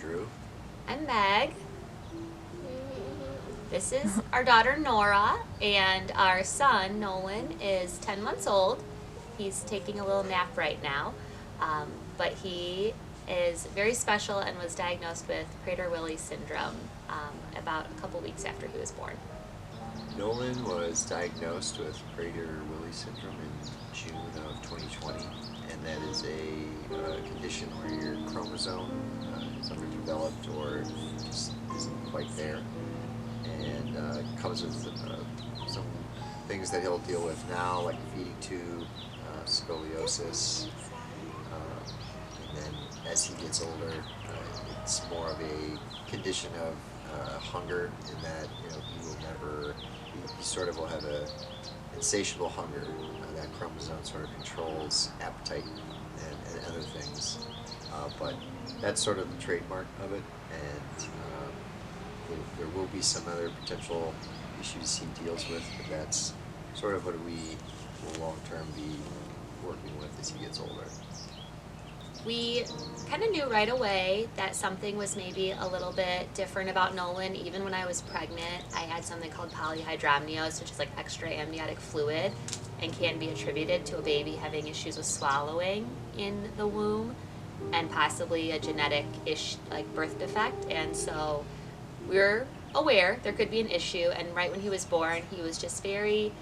Drew. I'm Meg. This is our daughter Nora, and our son Nolan is 10 months old. He's taking a little nap right now, but he is very special and was diagnosed with Prader-Willi syndrome about a couple weeks after he was born. Nolan was diagnosed with Prader-Willi syndrome in June of 2020, and that is a condition where your chromosome is underdeveloped or just isn't quite there, and it comes with some things that he'll deal with now, like a feeding tube, scoliosis, and then as he gets older, it's more of a condition of hunger, in that he will never, he sort of will have a insatiable hunger. That chromosome sort of controls appetite and other things, but that's sort of the trademark of it, and there will be some other potential issues he deals with, but that's sort of what we will long term be working with as he gets older. We kind of knew right away that something was maybe a little bit different about Nolan. Even when I was pregnant, I had something called polyhydramnios, which is like extra amniotic fluid, and can be attributed to a baby having issues with swallowing in the womb, and possibly a genetic like birth defect. And so we were aware there could be an issue, and right when he was born, he was just very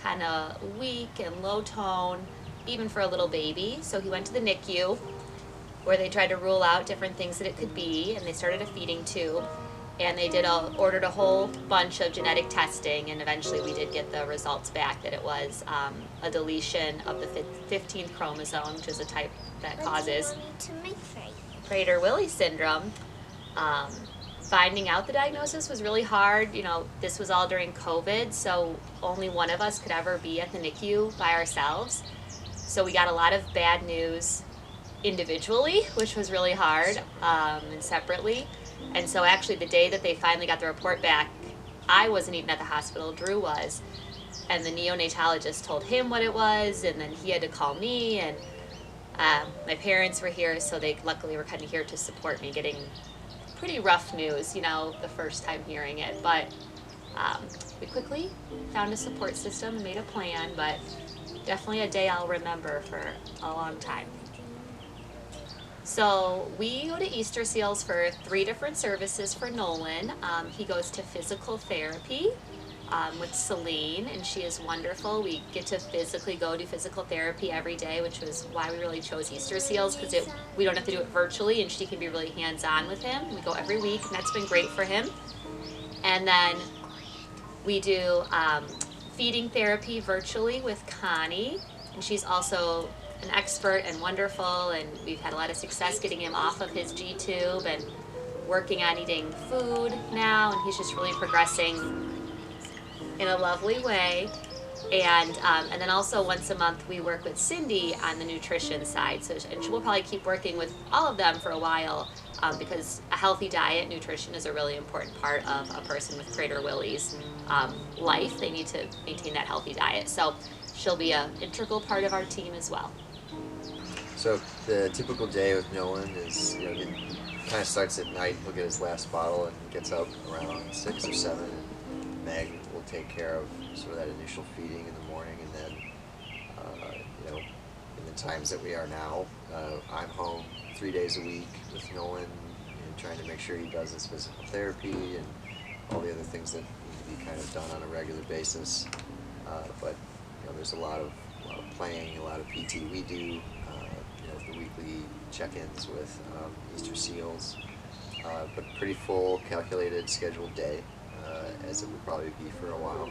kind of weak and low tone, even for a little baby. So he went to the NICU, where they tried to rule out different things that it could be, and they started a feeding tube, and they ordered a whole bunch of genetic testing, and eventually we did get the results back that it was a deletion of the 15th chromosome, which is a type that causes Prader-Willi syndrome. Finding out the diagnosis was really hard. This was all during COVID, so only one of us could ever be at the NICU by ourselves. So we got a lot of bad news individually, which was really hard, and separately. And so actually the day that they finally got the report back, I wasn't even at the hospital, Drew was. And the neonatologist told him what it was, and then he had to call me, and my parents were here, so they luckily were kind of here to support me getting pretty rough news, the first time hearing it. But we quickly found a support system and made a plan, but definitely a day I'll remember for a long time. So we go to Easterseals for 3 different services for Nolan. He goes to physical therapy with Celine, and she is wonderful. We get to physically go do physical therapy every day, which was why we really chose Easterseals, because we don't have to do it virtually, and she can be really hands-on with him. We go every week, and that's been great for him. And then we do feeding therapy virtually with Connie, and she's also an expert and wonderful, and we've had a lot of success getting him off of his G-tube and working on eating food now, and he's just really progressing in a lovely way. And then also once a month we work with Cindy on the nutrition side, and she will probably keep working with all of them for a while, because a healthy diet, nutrition, is a really important part of a person with Prader-Willi's life. They need to maintain that healthy diet, so she'll be an integral part of our team as well. So the typical day with Nolan is, he kind of starts at night. He'll get his last bottle and gets up around 6 or 7. And Meg will take care of sort of that initial feeding in the morning, and then, in the times that we are now, I'm home 3 days a week with Nolan, trying to make sure he does his physical therapy and all the other things that need to be kind of done on a regular basis. But there's a lot of playing, a lot of PT we do. The weekly check-ins with Easterseals, but pretty full, calculated, scheduled day, as it would probably be for a while.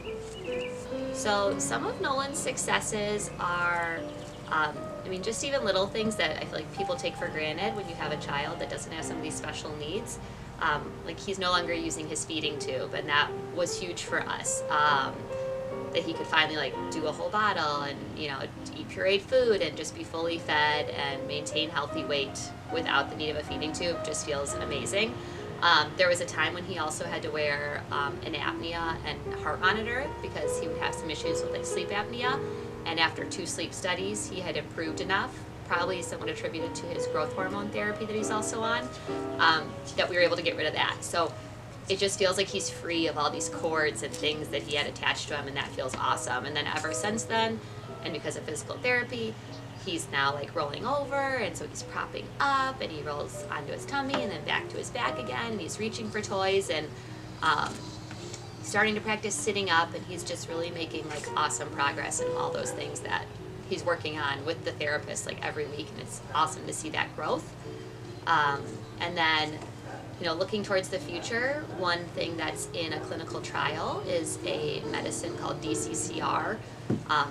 So some of Nolan's successes are, just even little things that I feel like people take for granted when you have a child that doesn't have some of these special needs. Like he's no longer using his feeding tube, and that was huge for us. That he could finally do a whole bottle and eat pureed food and just be fully fed and maintain healthy weight without the need of a feeding tube just feels amazing. There was a time when he also had to wear an apnea and heart monitor because he would have some issues with sleep apnea, and after 2 sleep studies he had improved enough probably somewhat attributed to his growth hormone therapy that he's also on, that we were able to get rid of that. So it just feels like he's free of all these cords and things that he had attached to him, and that feels awesome. And then ever since then, and because of physical therapy, he's now like rolling over, and so he's propping up, and he rolls onto his tummy and then back to his back again, and he's reaching for toys, and he's starting to practice sitting up, and he's just really making like awesome progress in all those things that he's working on with the therapist like every week, and it's awesome to see that growth. And then, you know, looking towards the future, one thing that's in a clinical trial is a medicine called DCCR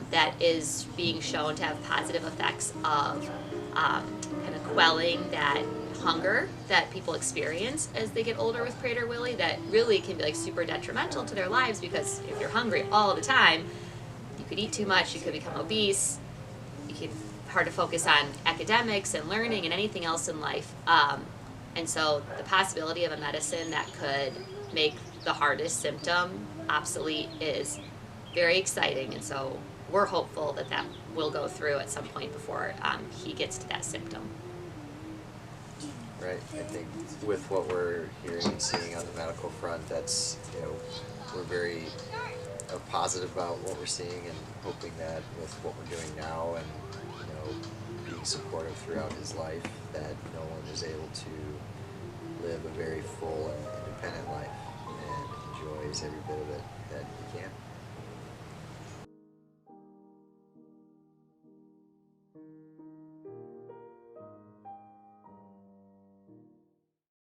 that is being shown to have positive effects of kind of quelling that hunger that people experience as they get older with Prader-Willi, that really can be like super detrimental to their lives, because if you're hungry all the time, you could eat too much, you could become obese, you can hard to focus on academics and learning and anything else in life. And so the possibility of a medicine that could make the hardest symptom obsolete is very exciting, and so we're hopeful that that will go through at some point before he gets to that symptom. Right. I think with what we're hearing and seeing on the medical front, that's, you know, we're very positive about what we're seeing, and hoping that with what we're doing now and, you know, being supportive throughout his life, that Nolan is able to live a very full and independent life and enjoys every bit of it that he can.